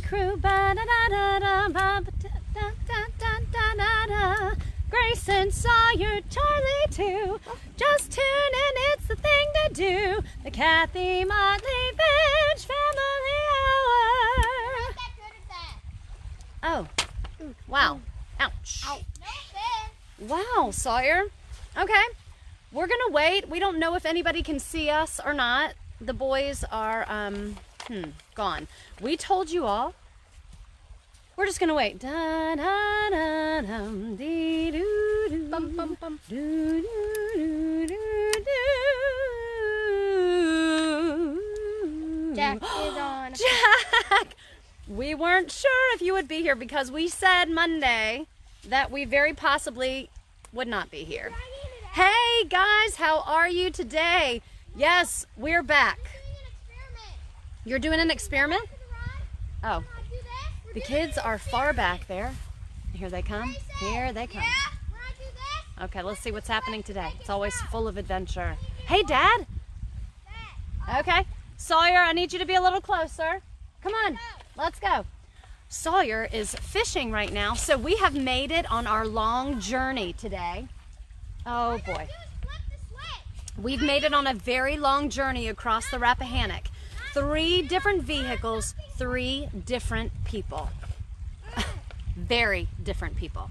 Charlie crew. Ba-da-da-da-da-da-ba-da-da-da-da-da. Grace and Sawyer, Charlie too. Just tune in, it's the thing to do. The Kathy Motley-Fitch Family Hour. Oh, wow. Ouch. Wow, Sawyer. Okay, we're gonna wait. We don't know if anybody can see us or not. The boys are, gone. We told you all. We're just gonna wait. Da da da dum dee doo doo. Bum bum bum. Doo doo doo doo doo. Jack is on. Jack! We weren't sure if you would be here because we said Monday that we very possibly would not be here. Hey guys, how are you today? Yes, we're back. You're doing an experiment? Oh. The kids are far back there. Here they come. Here they come. Okay, let's see what's happening today. It's always full of adventure. Hey, Dad. Okay. Sawyer, I need you to be a little closer. Come on, let's go. Sawyer is fishing right now, so we have made it on our long journey today. Oh, boy. We've made it on a very long journey across the Rappahannock. 3 different vehicles, 3 different people. Very different people.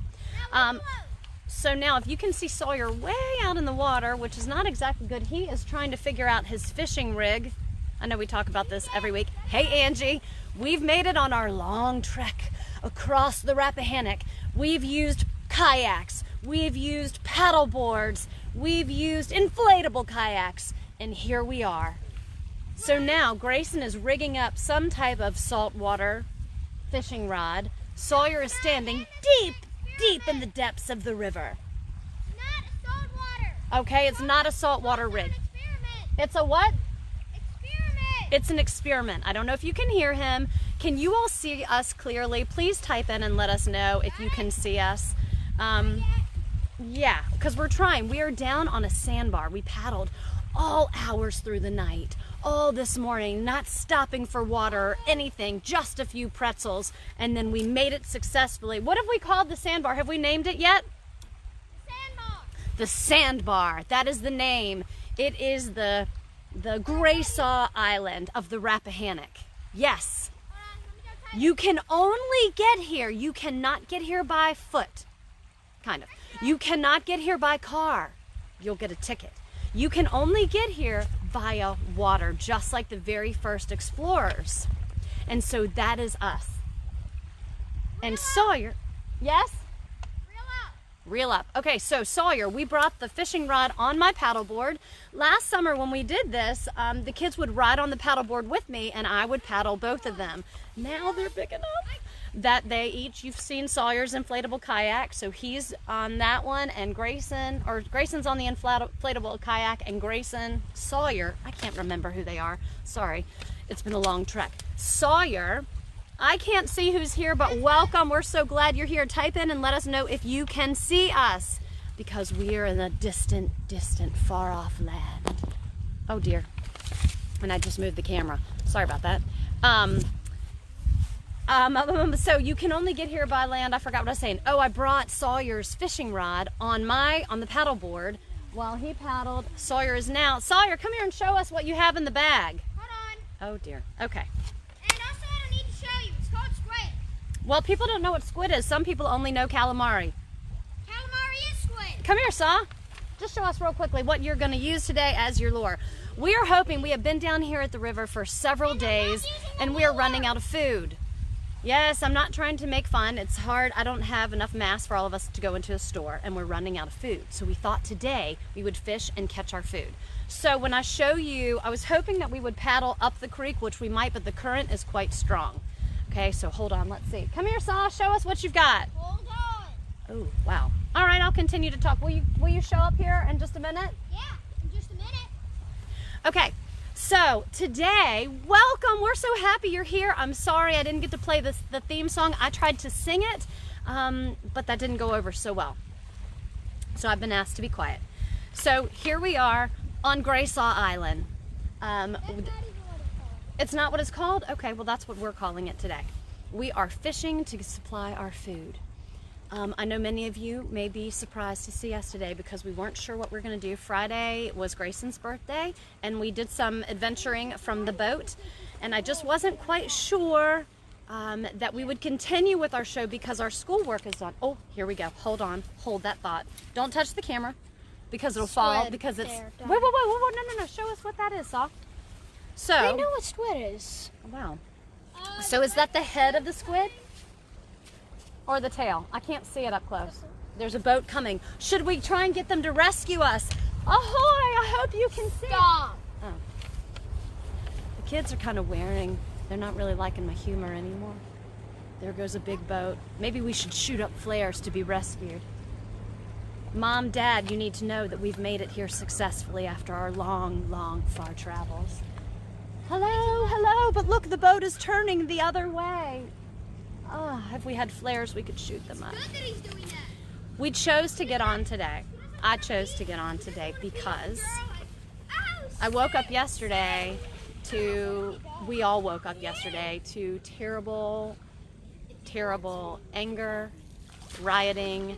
So now if you can see Sawyer way out in the water, which is not exactly good, he is trying to figure out his fishing rig. I know we talk about this every week. Hey Angie, we've made it on our long trek across the Rappahannock. We've used kayaks, we've used paddle boards, we've used inflatable kayaks, and here we are. So now Grayson is rigging up some type of saltwater fishing rod. Sawyer is standing deep, deep in the depths of the river. Not a saltwater. Okay, it's not a saltwater rig. It's a what? Experiment. It's an experiment. I don't know if you can hear him. Can you all see us clearly? Please type in and let us know if you can see us. Yeah, because we're trying. We are down on a sandbar. We paddled all hours through the night, all this morning, not stopping for water or anything, just a few pretzels, and then we made it successfully. What have we called the sandbar? Have we named it yet? Sandbar. The sandbar. That is the name. It is the Graysaw Island of the Rappahannock. Yes. You can only get here. You cannot get here by foot. Kind of. You cannot get here by car. You'll get a ticket. You can only get here via water, just like the very first explorers. And so that is us. And Sawyer, yes? Reel up. Okay, so Sawyer, we brought the fishing rod on my paddleboard. Last summer when we did this, the kids would ride on the paddleboard with me and I would paddle both of them. Now they're big enough that they each, you've seen Sawyer's inflatable kayak, so he's on that one, and Grayson's on the inflatable kayak, and Sawyer, I can't remember who they are, sorry, it's been a long trek. Sawyer, I can't see who's here, but welcome, we're so glad you're here. Type in and let us know if you can see us, because we are in a distant, distant, far off land. Oh dear, and I just moved the camera, sorry about that. So you can only get here by land. I forgot what I was saying. Oh, I brought Sawyer's fishing rod on the paddle board while he paddled. Sawyer, come here and show us what you have in the bag. Hold on. Oh dear. Okay. And also I need to show you. It's called squid. Well, people don't know what squid is. Some people only know calamari. Calamari is squid. Come here, Saw. Just show us real quickly what you're going to use today as your lure. We are hoping, we have been down here at the river for several days and we are running out of food. Yes, I'm not trying to make fun. It's hard. I don't have enough mass for all of us to go into a store, and we're running out of food. So we thought today we would fish and catch our food. So when I show you, I was hoping that we would paddle up the creek, which we might, but the current is quite strong. Okay, so hold on. Let's see. Come here, Saw. Show us what you've got. Hold on. Oh, wow. All right, I'll continue to talk. Will you show up here in just a minute? Yeah, in just a minute. Okay. So today, welcome. We're so happy you're here. I'm sorry I didn't get to play the theme song. I tried to sing it, but that didn't go over so well. So I've been asked to be quiet. So here we are on Graysaw Island. That's not even what it's called. It's not what it's called? Okay, well that's what we're calling it today. We are fishing to supply our food. I know many of you may be surprised to see us today because we weren't sure what we were going to do. Friday was Grayson's birthday, and we did some adventuring from the boat, and I just wasn't quite sure that we would continue with our show because our schoolwork is done. Oh, here we go. Hold on. Hold that thought. Don't touch the camera because it'll fall because it's... There, wait, no. Show us what that is, Saw. So... I know what squid is. Wow. So is that the head of the squid? Or the tail? I can't see it up close. There's a boat coming. Should we try and get them to rescue us? Ahoy! I hope you can see. Stop. Oh. The kids are kind of wearing. They're not really liking my humor anymore. There goes a big boat. Maybe we should shoot up flares to be rescued. Mom, Dad, you need to know that we've made it here successfully after our long, far travels. Hello, but look, the boat is turning the other way. Oh, if we had flares, we could shoot them up. Good that he's doing that. We chose to get on today. I chose to get on today because I woke up yesterday we all woke up yesterday to terrible anger, rioting.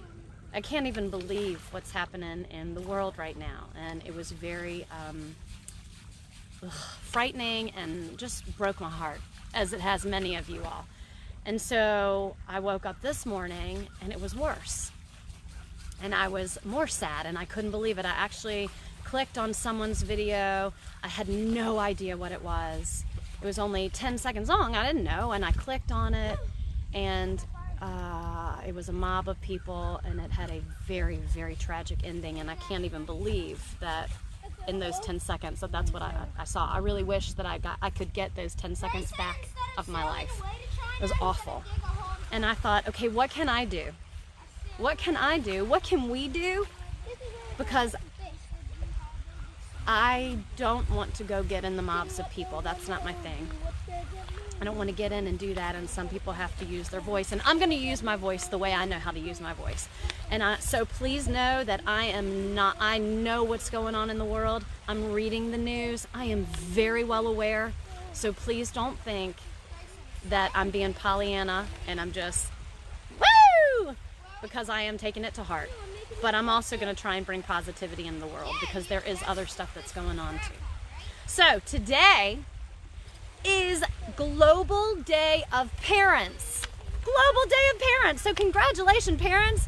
I can't even believe what's happening in the world right now. And it was very frightening and just broke my heart, as it has many of you all. And so I woke up this morning and it was worse. And I was more sad and I couldn't believe it. I actually clicked on someone's video. I had no idea what it was. It was only 10 seconds long. I didn't know. And I clicked on it and it was a mob of people and it had a very tragic ending. And I can't even believe that in those 10 seconds that's what I saw. I really wish that I could get those 10 seconds back of my life. It was awful. And I thought, okay, what can I do? What can I do? What can we do? Because I don't want to go get in the mobs of people. That's not my thing. I don't want to get in and do that, and some people have to use their voice. And I'm going to use my voice the way I know how to use my voice. And so please know that I know what's going on in the world. I'm reading the news. I am very well aware. So please don't think that I'm being Pollyanna and I'm just, woo! Because I am taking it to heart. But I'm also going to try and bring positivity in the world because there is other stuff that's going on too. So today is Global Day of Parents. Global Day of Parents. So congratulations, parents.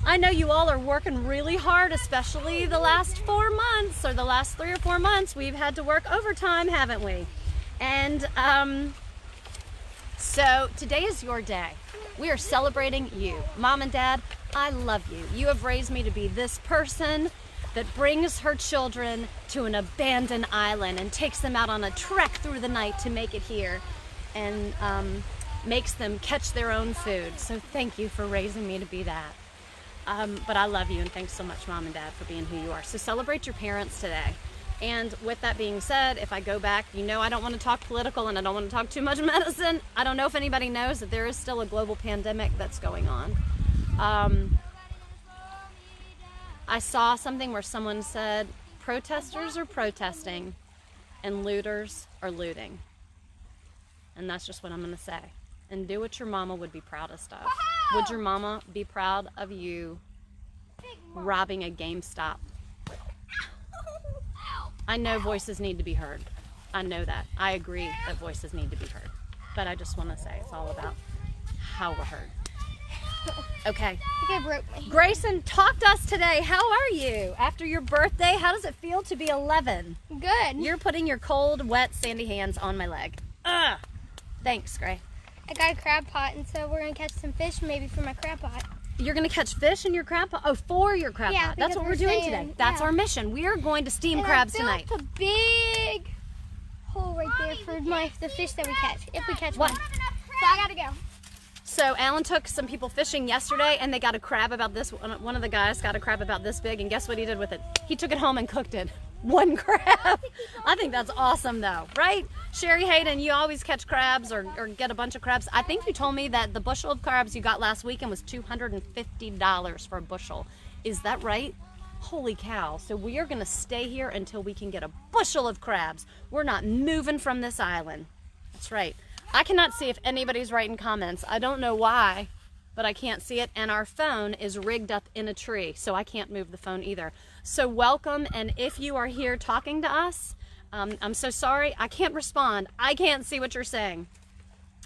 I know you all are working really hard, especially the last 4 months or the last 3 or 4 months. We've had to work overtime, haven't we? And so today is your day. We are celebrating you. Mom and Dad, I love you. You have raised me to be this person that brings her children to an abandoned island and takes them out on a trek through the night to make it here and makes them catch their own food. So thank you for raising me to be that. But I love you, and thanks so much, Mom and Dad, for being who you are. So celebrate your parents today. And with that being said, if I go back, you know I don't want to talk political and I don't want to talk too much medicine. I don't know if anybody knows that there is still a global pandemic that's going on. I saw something where someone said protesters are protesting and looters are looting. And that's just what I'm going to say. And do what your mama would be proudest of. Would your mama be proud of you robbing a GameStop? I know voices need to be heard. I know that. I agree that voices need to be heard. But I just want to say it's all about how we're heard. Okay. I think I broke my hand. Grayson, talk to us today. How are you? After your birthday, how does it feel to be 11? Good. You're putting your cold, wet, sandy hands on my leg. Ugh. Thanks, Gray. I got a crab pot, and so we're going to catch some fish maybe for my crab pot. You're going to catch fish in your crab pot? Oh, for your crab Yeah, pot. That's because what we're we're doing staying, today. That's yeah. our mission. We are going to steam And crabs I built tonight. a big hole right there for the fish that we catch, if we catch What? one. So I got to go. So Alan took some people fishing yesterday and they got a crab about this, one of the guys got a crab about this big, and guess what he did with it? He took it home and cooked it. One crab. I think that's awesome though, right? Sherry Hayden, you always catch crabs or get a bunch of crabs. I think you told me that the bushel of crabs you got last weekend was $250 for a bushel. Is that right? Holy cow. So we are gonna stay here until we can get a bushel of crabs. We're not moving from this island. That's right. I cannot see if anybody's writing comments. I don't know why, but I can't see it. And our phone is rigged up in a tree, so I can't move the phone either. So welcome, and if you are here talking to us, I'm so sorry. I can't respond. I can't see what you're saying.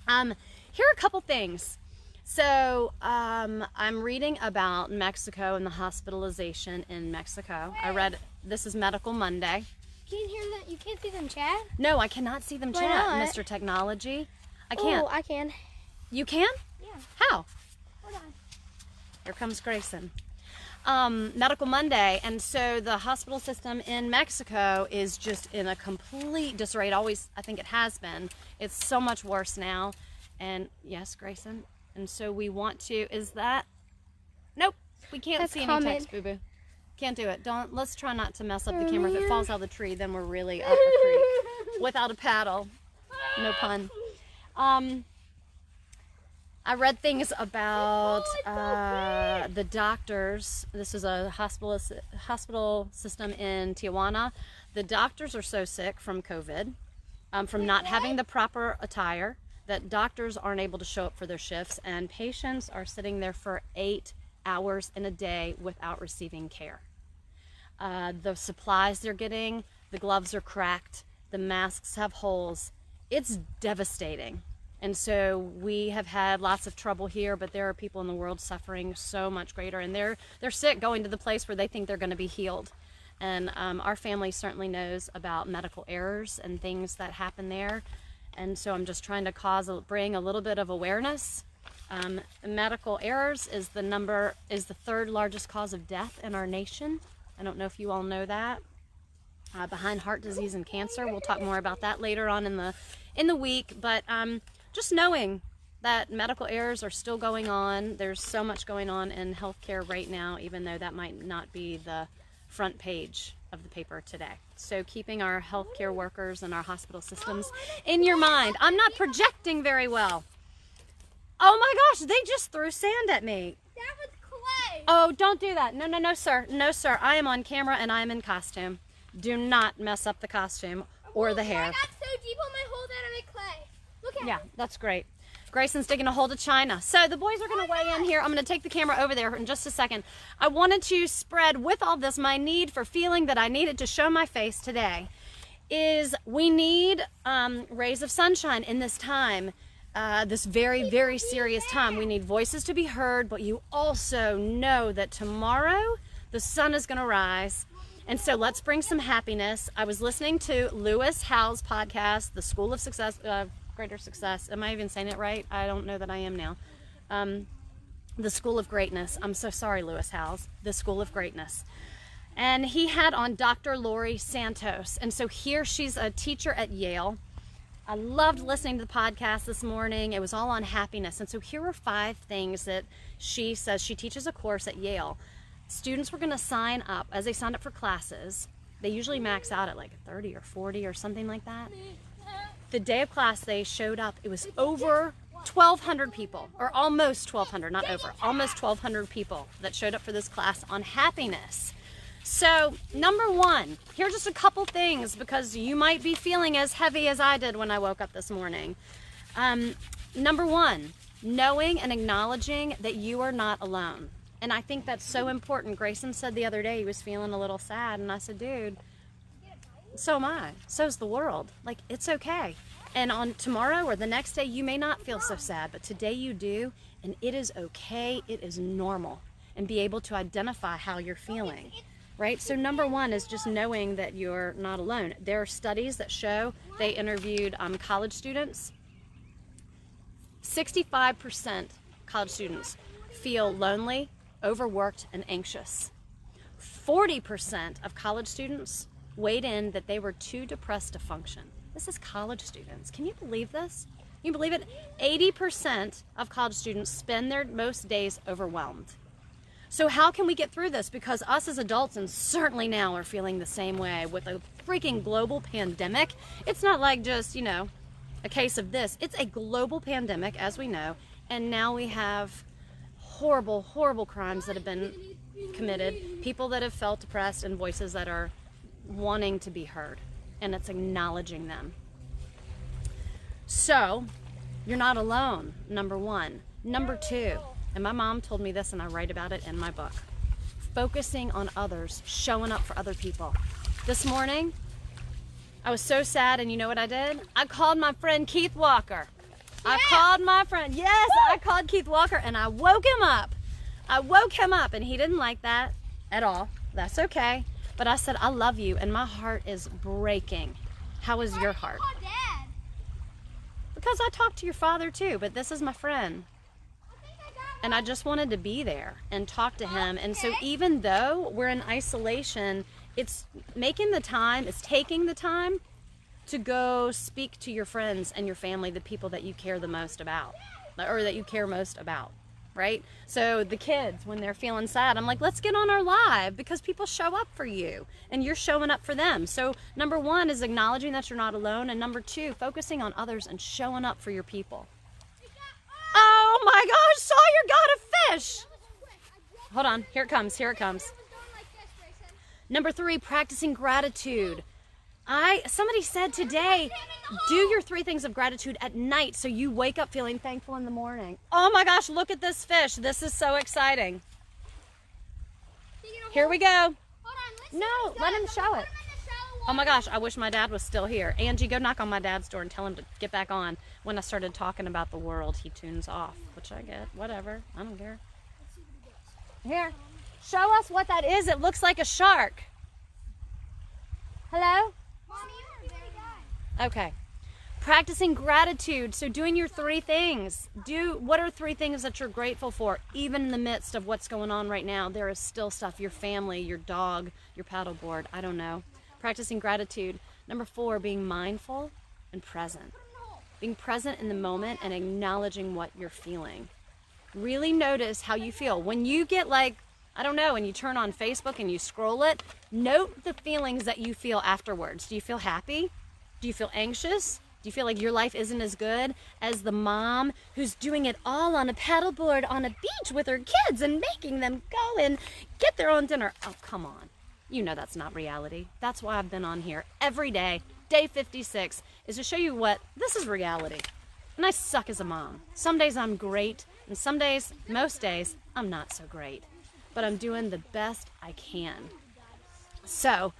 Here are a couple things. So I'm reading about Mexico and the hospitalization in Mexico. I read, this is Medical Monday. Can you hear that? You can't see them chat? No, I cannot see them Why chat, not? Mr. Technology. I can't. Oh, I can. You can? Yeah. How? Hold on. Here comes Grayson. Medical Monday, and so the hospital system in Mexico is just in a complete disarray. I think it has been. It's so much worse now. And yes, Grayson. And so we want to, is that? Nope, we can't That's see any common. text, boo-boo. Can't do it. Let's try not to mess up the camera. If it falls out of the tree, then we're really up a creek. Without a paddle. No pun. I read things about the doctors. This is a hospital system in Tijuana. The doctors are so sick from COVID, from not having the proper attire, that doctors aren't able to show up for their shifts, and patients are sitting there for 8 hours in a day without receiving care. The supplies they're getting, the gloves are cracked, the masks have holes. It's devastating. And so we have had lots of trouble here, but there are people in the world suffering so much greater, and they're sick, going to the place where they think they're going to be healed. And our family certainly knows about medical errors and things that happen there. And so I'm just trying to bring a little bit of awareness. Medical errors is the third largest cause of death in our nation. I don't know if you all know that. Behind heart disease and cancer. We'll talk more about that later on in the week. But just knowing that medical errors are still going on. There's so much going on in healthcare right now, even though that might not be the front page of the paper today. So keeping our healthcare workers and our hospital systems in your mind. I'm not projecting very well. Oh my gosh, they just threw sand at me. That was clay. Oh, don't do that. No, sir. No, sir. I am on camera and I am in costume. Do not mess up the costume or the hair. I got so deep on my hole that I made clay. Look at Yeah, that's great. Grayson's digging a hole to China. So the boys are going to weigh in here. I'm going to take the camera over there in just a second. I wanted to spread with all this my need for feeling that I needed to show my face today. Is we need rays of sunshine in this time, this very, very serious time. We need voices to be heard, but you also know that tomorrow the sun is going to rise. And so let's bring some happiness. I was listening to Lewis Howes' podcast, The School of Success, Greater Success. Am I even saying it right? I don't know that I am now. The School of Greatness. I'm so sorry, Lewis Howes. The School of Greatness. And he had on Dr. Laurie Santos. And so here she's a teacher at Yale. I loved listening to the podcast this morning. It was all on happiness. And so here are 5 things that she says. She teaches a course at Yale. Students were going to sign up. As they signed up for classes, they usually max out at like 30 or 40 or something like that. The day of class they showed up, it was over 1,200 people, or almost 1,200, not over, almost 1,200 people that showed up for this class on happiness. So, number 1, here's just a couple things, because you might be feeling as heavy as I did when I woke up this morning. Number 1, knowing and acknowledging that you are not alone. And I think that's so important. Grayson said the other day he was feeling a little sad, and I said, dude, so am I. So's the world. Like, it's okay. And on tomorrow or the next day, you may not feel so sad, but today you do, and it is okay. It is normal. And be able to identify how you're feeling, right? So number 1 is just knowing that you're not alone. There are studies that show, they interviewed college students. 65% college students feel lonely, overworked, and anxious. 40% of college students weighed in that they were too depressed to function. This is college students. Can you believe this? Can you believe it? 80% of college students spend their most days overwhelmed. So how can we get through this? Because us as adults, and certainly now, are feeling the same way with a freaking global pandemic. It's not like just, a case of this. It's a global pandemic, as we know, and now we have horrible, horrible crimes that have been committed, people that have felt depressed, and voices that are wanting to be heard, and it's acknowledging them. So You're not alone, number one. Number two, and my mom told me this and I write about it in my book, focusing on others, showing up for other people. This morning, I was so sad, and you know what I did? I called my friend Keith Walker. Yeah. I called my friend, yes, I called Keith Walker, and I woke him up. And he didn't like that at all. That's okay. But I said, I love you, and my heart is breaking. How is your heart? Why did you call Dad? Because I talked to your father too, but this is my friend. And I just wanted to be there and talk to him. And so even though we're in isolation, it's making the time, it's taking the time to go speak to your friends and your family, the people that you care the most about, or that you care most about, right? So the kids, when they're feeling sad, I'm like, let's get on our live, because people show up for you and you're showing up for them. So number one is acknowledging that you're not alone. And number two, focusing on others and showing up for your people. Oh my gosh, Sawyer got a fish. Hold on, here it comes, here it comes. Number three, practicing gratitude. Somebody said today, do your 3 things of gratitude at night so you wake up feeling thankful in the morning. Oh my gosh, look at this fish. This is so exciting. Here we go. No, let him show it. Oh my gosh, I wish my dad was still here. Angie, go knock on my dad's door and tell him to get back on. When I started talking about the world, he tunes off, which I get. Whatever, I don't care. Here, show us what that is. It looks like a shark. Hello? Okay. Practicing gratitude. So doing your 3 things. What are 3 things that you're grateful for? Even in the midst of what's going on right now, there is still stuff. Your family, your dog, your paddleboard. I don't know. Practicing gratitude. Number 4, being mindful and present. Being present in the moment and acknowledging what you're feeling. Really notice how you feel. When you get like, I don't know, and you turn on Facebook and you scroll it, note the feelings that you feel afterwards. Do you feel happy? Do you feel anxious? Do you feel like your life isn't as good as the mom who's doing it all on a paddleboard on a beach with her kids and making them go and get their own dinner? Oh, come on. You know that's not reality. That's why I've been on here every day. Day 56 is to show you what this is reality. And I suck as a mom. Some days I'm great, and some days, most days, I'm not so great. But I'm doing the best I can. So,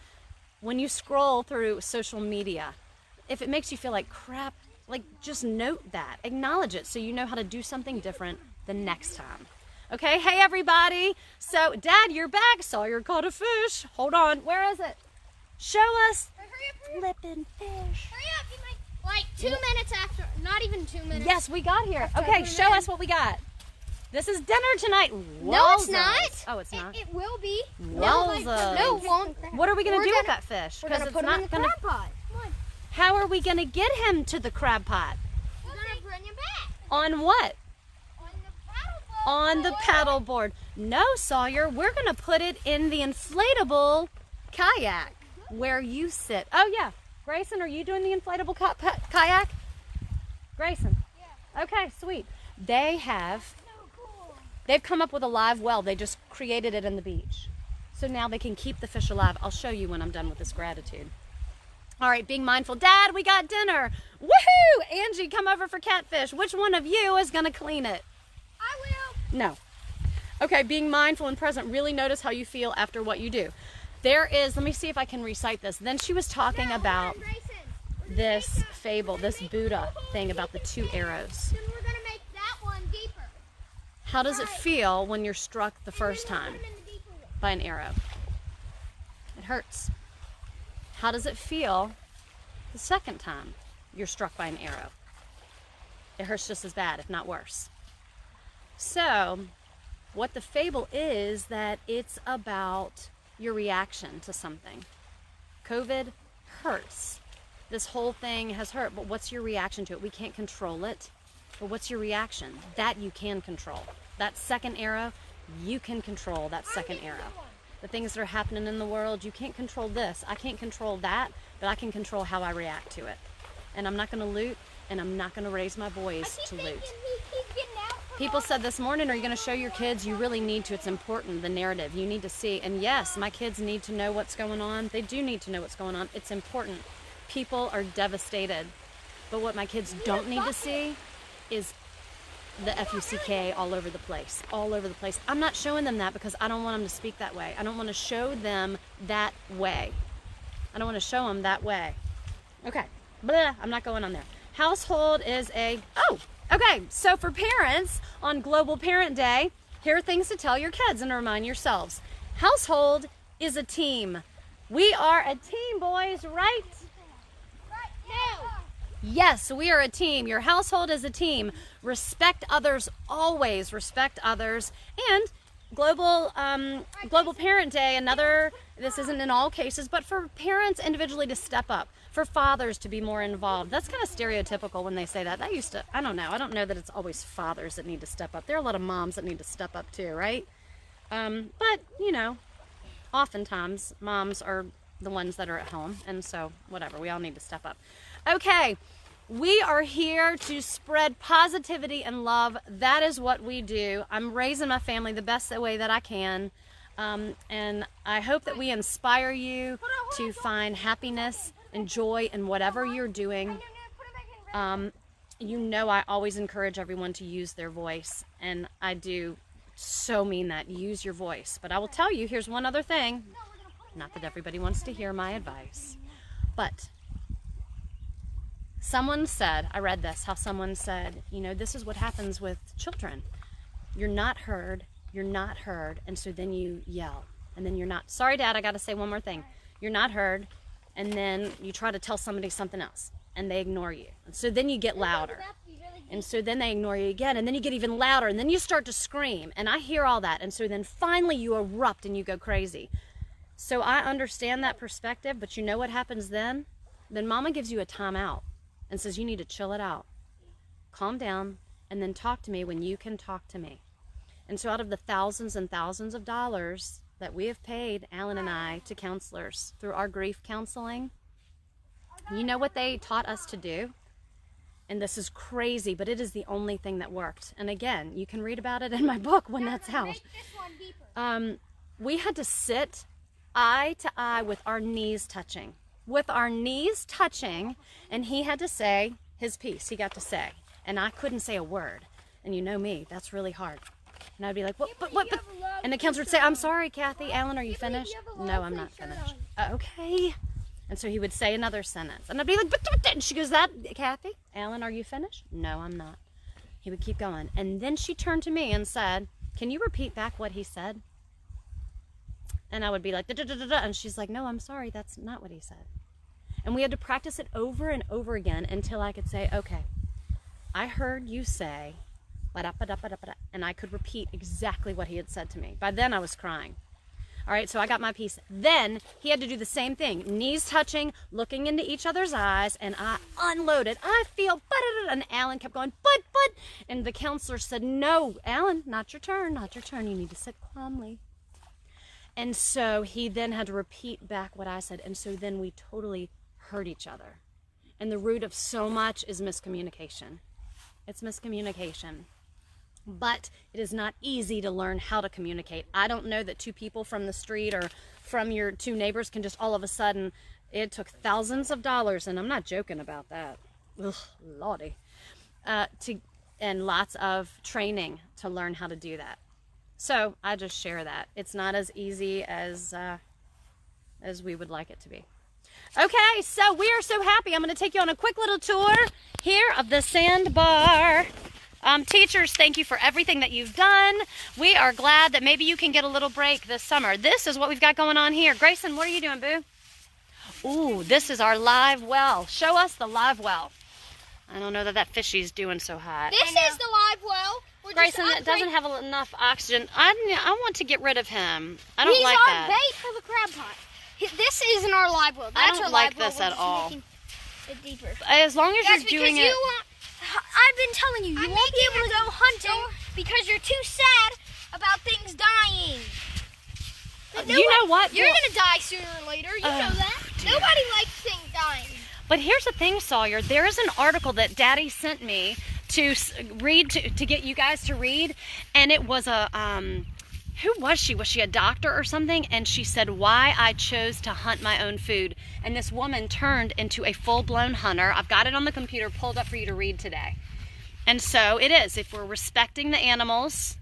when you scroll through social media, if it makes you feel like crap, like just note that, acknowledge it so you know how to do something different the next time. Okay, hey everybody. So, Dad, you're back. Sawyer caught a fish. Hold on, where is it? Show us. Flippin' fish. Hurry up, you might, like 2 minutes after, not even 2 minutes. Yes, we got here. Okay, show us what we got. This is dinner tonight. No, it's not. Oh, it's not. It will be. No, it won't. What are we going to do with that fish? We're going to put him in the crab pot. Come on. How are we going to get him to the crab pot? We're going to bring him back. On what? On the paddleboard. On the paddleboard. No, Sawyer, we're going to put it in the inflatable kayak where you sit. Oh, yeah. Grayson, are you doing the inflatable kayak? Grayson? Yeah. Okay, sweet. They've come up with a live well. They just created it in the beach. So now they can keep the fish alive. I'll show you when I'm done with this gratitude. All right, being mindful. Dad, we got dinner. Woohoo! Angie, come over for catfish. Which one of you is going to clean it? I will. No. Okay, being mindful and present. Really notice how you feel after what you do. There is, let me see if I can recite this. Then she was talking about this fable, this Buddha thing about the 2 arrows. Then we're going to make that one deeper. How does it feel when you're struck the first time by an arrow? It hurts. How does it feel the second time you're struck by an arrow? It hurts just as bad, if not worse. So, what the fable is that it's about your reaction to something. COVID hurts. This whole thing has hurt, but what's your reaction to it? We can't control it. But what's your reaction? That you can control. That second arrow, you can control that second arrow. The things that are happening in the world, you can't control this. I can't control that, but I can control how I react to it. And I'm not going to loot, and I'm not going to raise my boys to loot. People said this morning, are you going to show your kids? You really need to. It's important, the narrative. You need to see. And yes, my kids need to know what's going on. They do need to know what's going on. It's important. People are devastated. But what my kids don't need to see is the F-U-C-K all over the place, all over the place. I'm not showing them that because I don't want them to speak that way. I don't want to show them that way. I don't want to show them that way. Okay, blah, I'm not going on there. Household is okay, so for parents on Global Parent Day, here are things to tell your kids and to remind yourselves. Household is a team. We are a team, boys, right? No. Yes, we are a team. Your household is a team. Respect others, always respect others. And Global Parent Day, this isn't in all cases, but for parents individually to step up, for fathers to be more involved. That's kind of stereotypical when they say that. I don't know that it's always fathers that need to step up. There are a lot of moms that need to step up too, right? But, you know, oftentimes moms are the ones that are at home, and so whatever, we all need to step up. Okay, we are here to spread positivity and love. That is what we do. I'm raising my family the best way that I can, and I hope that we inspire you to find happiness and joy in whatever you're doing. You know, I always encourage everyone to use their voice, and I do so mean that. Use your voice. But I will tell you, here's one other thing. Not that everybody wants to hear my advice, but someone said, I read this, how someone said, you know, this is what happens with children. You're not heard, and so then you yell, and then you're not, sorry Dad, I gotta say one more thing. You're not heard, and then you try to tell somebody something else, and they ignore you. And so then you get louder, and so then they ignore you again, and then you get even louder, and then you start to scream, and I hear all that, and so then finally you erupt and you go crazy. So I understand that perspective, but you know what happens then? Then Mama gives you a timeout and says you need to chill it out, calm down, and then talk to me when you can talk to me. And so out of the thousands and thousands of dollars that we have paid, Alan and I, to counselors through our grief counseling, you know what they taught us to do? And this is crazy, but it is the only thing that worked. And again, you can read about it in my book when that's out. We had to sit eye to eye with our knees touching. With our knees touching, and he had to say his piece. He got to say. And I couldn't say a word. And you know me, that's really hard. And I'd be like, what? And the counselor would say, I'm sorry, Kathy. Alan, are you finished? No, I'm not finished. Okay. And so he would say another sentence. And I'd be like, but. And she goes, that, Kathy? Alan, are you finished? No, I'm not. He would keep going. And then she turned to me and said, can you repeat back what he said? And I would be like, da, da, da, da, da. And she's like, no, I'm sorry, that's not what he said. And we had to practice it over and over again until I could say, okay, I heard you say, ba-da, ba-da, ba-da, ba-da, and I could repeat exactly what he had said to me. By then I was crying. All right, so I got my piece. Then he had to do the same thing, knees touching, looking into each other's eyes, and I unloaded. I feel, ba-da-da-da, and Alan kept going, but, and the counselor said, no, Alan, not your turn, not your turn. You need to sit calmly. And so he then had to repeat back what I said, and so then we totally heard each other. And the root of so much is miscommunication. It's miscommunication. But it is not easy to learn how to communicate. I don't know that two people from the street or from your two neighbors can just all of a sudden, it took thousands of dollars, and I'm not joking about that. Ugh, Lordy. And lots of training to learn how to do that. So I just share that. It's not as easy as we would like it to be. Okay, so we are so happy. I'm going to take you on a quick little tour here of the sandbar. Teachers, thank you for everything that you've done. We are glad that maybe you can get a little break this summer. This is what we've got going on here. Grayson, what are you doing, boo? Ooh, this is our live well. Show us the live well. I don't know that fishy's doing so hot. This is the live well. Grayson, that doesn't have enough oxygen. I want to get rid of him. I don't like that. He's our bait for the crab pot. This isn't our live well. That's I don't like this at all. It deeper. As long as you're doing it. I've been telling you, you won't be able to go hunting because you're too sad about things dying. You know what? You're going to die sooner or later. You know that. Nobody likes things dying. But here's the thing, Sawyer. There is an article that Daddy sent me to read, to get you guys to read. And it was a, who was she? Was she a doctor or something? And she said, why I chose to hunt my own food. And this woman turned into a full-blown hunter. I've got it on the computer pulled up for you to read today. And so it is. If we're respecting the animals,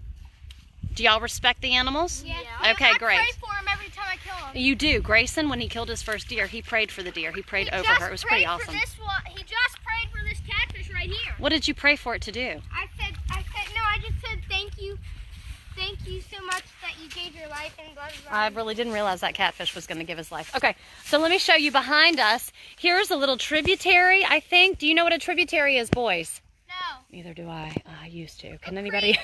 do y'all respect the animals? Yeah. Okay, great. I pray for him every time I kill him. You do. Grayson, when he killed his first deer, he prayed for the deer. He prayed over her. It was pretty awesome. He just prayed for this catfish right here. What did you pray for it to do? I just said thank you. Thank you so much that you gave your life and blah, blah, blah. I really didn't realize that catfish was going to give his life. Okay, so let me show you behind us. Here's a little tributary, I think. Do you know what a tributary is, boys? No. Neither do I. I used to. Can anybody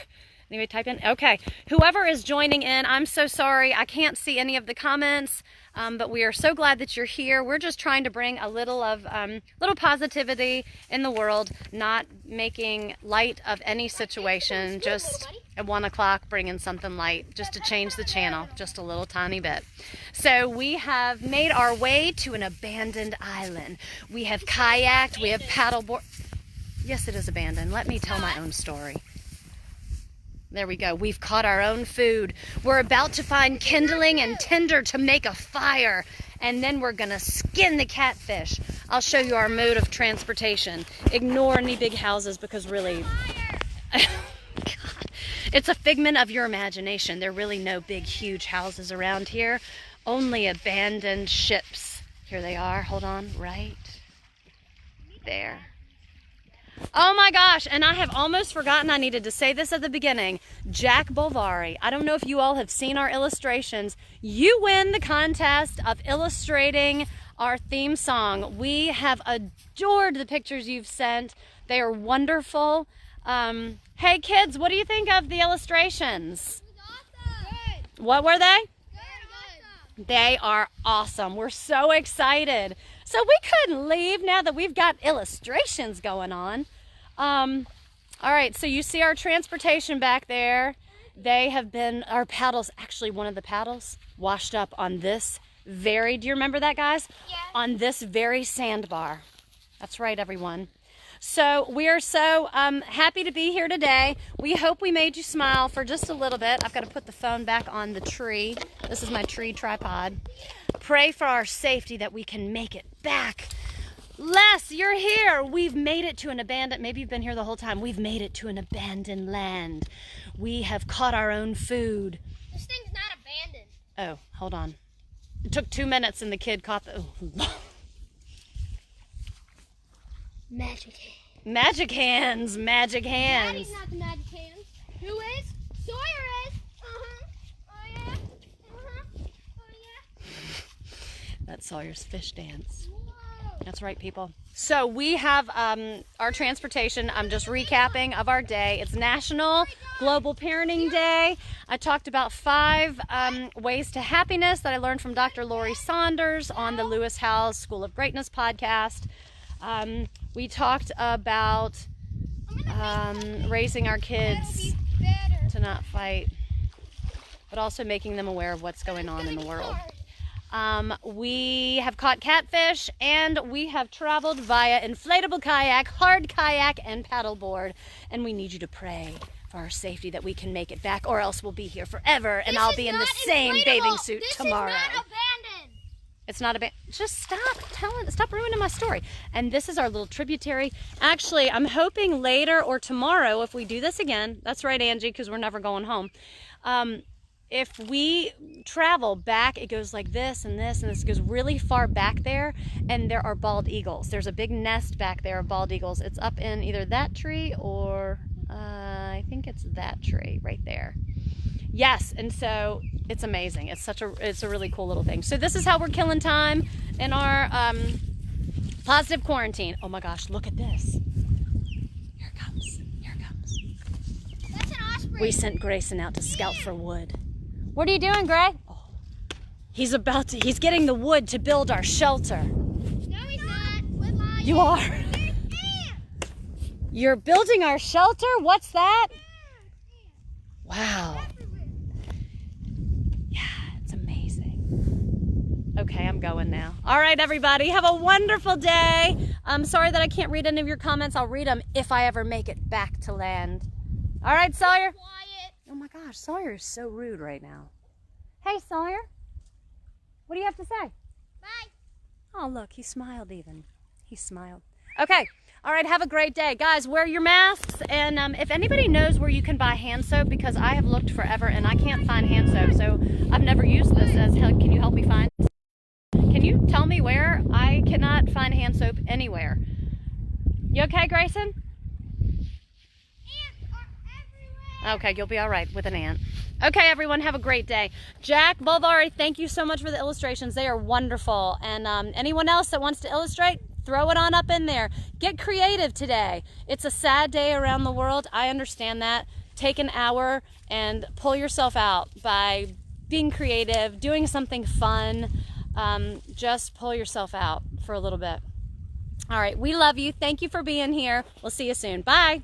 type in? Okay, whoever is joining in, I'm so sorry. I can't see any of the comments, but we are so glad that you're here. We're just trying to bring a little of little positivity in the world, not making light of any situation. Just at 1 o'clock, bringing something light, just to change the channel, just a little tiny bit. So we have made our way to an abandoned island. We have kayaked. We have paddleboard. Yes, it is abandoned. Let me tell my own story. There we go. We've caught our own food. We're about to find kindling and tinder to make a fire. And then we're going to skin the catfish. I'll show you our mode of transportation. Ignore any big houses because really, God, it's a figment of your imagination. There are really no big, huge houses around here. Only abandoned ships. Here they are. Hold on. Right there. Oh my gosh, and I have almost forgotten I needed to say this at the beginning. Jack Bovary, I don't know if you all have seen our illustrations. You win the contest of illustrating our theme song. We have adored the pictures you've sent. They are wonderful. Hey kids, what do you think of the illustrations? It was awesome. Good. What were they? Good. They are awesome. We're so excited. So we couldn't leave now that we've got illustrations going on. All right, so you see our transportation back there. They have been, our paddles, actually one of the paddles washed up on this very, do you remember that, guys? Yeah. On this very sandbar. That's right, everyone. So we are so happy to be here today. We hope we made you smile for just a little bit. I've got to put the phone back on the tree. This is my tree tripod. Pray for our safety that we can make it back. Les, you're here. We've made it to an abandoned, maybe you've been here the whole time. We've made it to an abandoned land. We have caught our own food. This thing's not abandoned. Oh, hold on. It took 2 minutes and the kid caught the... Oh. Magic hands. Magic hands, magic hands. Daddy's not the magic hands. Who is? Sawyer is. Oh yeah. Oh yeah. That's Sawyer's fish dance. Whoa. That's right, people. So we have our transportation. I'm just recapping of our day. It's National Global Parenting Day. I talked about 5 ways to happiness that I learned from Dr. Laurie Saunders on the Lewis Howes School of Greatness podcast. We talked about raising our kids to not fight, but also making them aware of what's going on in the world. We have caught catfish, and we have traveled via inflatable kayak, hard kayak, and paddleboard. And we need you to pray for our safety that we can make it back, or else we'll be here forever, and I'll be in the same bathing suit tomorrow. This is not abandoned. It's not a just stop ruining my story. And this is our little tributary. Actually, I'm hoping later or tomorrow, if we do this again, that's right, Angie, because we're never going home. If we travel back, it goes like this and this and this. It goes really far back there, and there are bald eagles. There's a big nest back there of bald eagles. It's up in either that tree or I think it's that tree right there. Yes, and so it's amazing. It's a really cool little thing. So this is how we're killing time in our positive quarantine. Oh my gosh, look at this. Here it comes. Here it comes. That's an osprey. We sent Grayson out to scout for wood. What are you doing, Gray? Oh, he's getting the wood to build our shelter. No, he's not. With my You are. You're building our shelter? What's that? Wow. Yeah, it's amazing. Okay, I'm going now. All right, everybody, have a wonderful day. I'm sorry that I can't read any of your comments. I'll read them if I ever make it back to land. All right, Sawyer. Quiet. Oh my gosh, Sawyer is so rude right now. Hey, Sawyer. What do you have to say? Bye. Oh, look, he smiled even. He smiled. Okay, All right, have a great day. Guys, wear your masks. And if anybody knows where you can buy hand soap, because I have looked forever and I can't find hand soap. So I've never used this as help. Can you help me find? Can you tell me where? I cannot find hand soap anywhere. You okay, Grayson? Ants are everywhere. Okay, you'll be all right with an ant. Okay, everyone, have a great day. Jack, Bolvari, thank you so much for the illustrations. They are wonderful. And anyone else that wants to illustrate, throw it on up in there. Get creative today. It's a sad day around the world. I understand that. Take an hour and pull yourself out by being creative, doing something fun. Just pull yourself out for a little bit. All right, we love you. Thank you for being here. We'll see you soon. Bye.